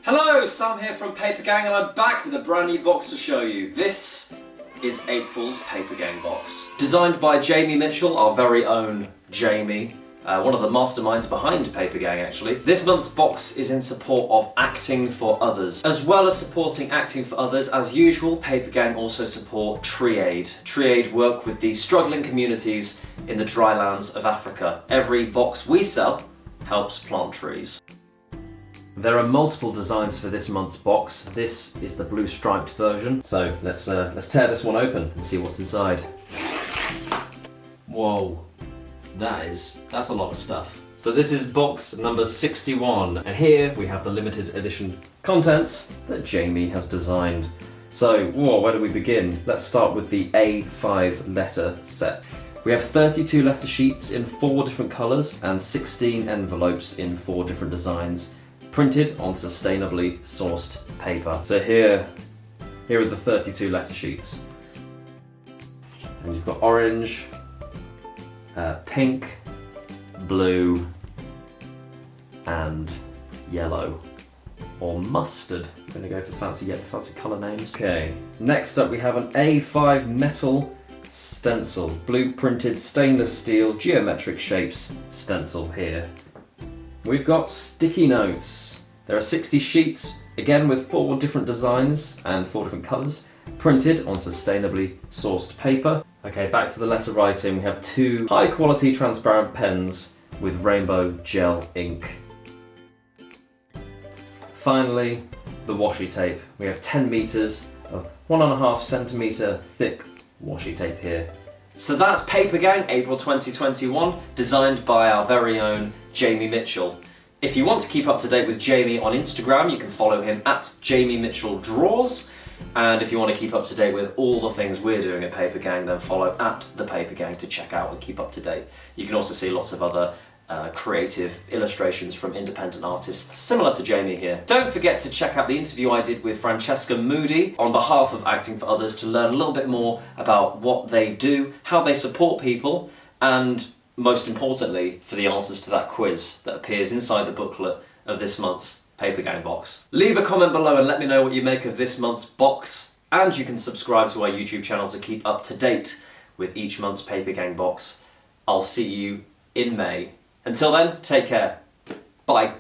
Hello, Sam here from Papergang, and I'm back with a brand new box to show you. This is April's Papergang box. Designed by Jamie Mitchell, our very own Jamie, one of the masterminds behind Papergang actually. This month's box is in support of acting for others. As well as supporting acting for others, as usual, Papergang also support Tree Aid. Tree Aid work with the struggling communities in the dry lands of Africa. Every box we sell helps plant trees. There are multiple designs for this month's box. This is the blue striped version. So let's tear this one open and see what's inside. Whoa, that's a lot of stuff. So this is box number 61, and here we have the limited edition contents that Jamie has designed. So, where do we begin? Let's start with the A5 letter set. We have 32 letter sheets in 4 different colours and 16 envelopes in 4 different designs, printed on sustainably sourced paper. So here are the 32 letter sheets. And you've got orange, pink, blue, and yellow. Or mustard. I'm going to go for fancy colour names. Okay, next up we have an A5 metal stencil. Blue printed stainless steel geometric shapes stencil here. We've got sticky notes. There are 60 sheets, again with 4 different designs and 4 different colours, printed on sustainably sourced paper. Okay, back to the letter writing. We have 2 high quality transparent pens with rainbow gel ink. Finally, the washi tape. We have 10 metres of 1.5 centimetre thick washi tape here. So that's Papergang April 2021, designed by our very own Jamie Mitchell. If you want to keep up to date with Jamie on Instagram, you can follow him at Jamie Mitchell Draws. And if you want to keep up to date with all the things we're doing at Papergang, then follow at the Papergang to check out and keep up to date. You can also see lots of other creative illustrations from independent artists similar to Jamie here. Don't forget to check out the interview I did with Francesca Moody on behalf of Acting for Others to learn a little bit more about what they do, how they support people, and most importantly, for the answers to that quiz that appears inside the booklet of this month's Papergang box. Leave a comment below and let me know what you make of this month's box, and you can subscribe to our YouTube channel to keep up to date with each month's Papergang box. I'll see you in May. Until then, take care. Bye.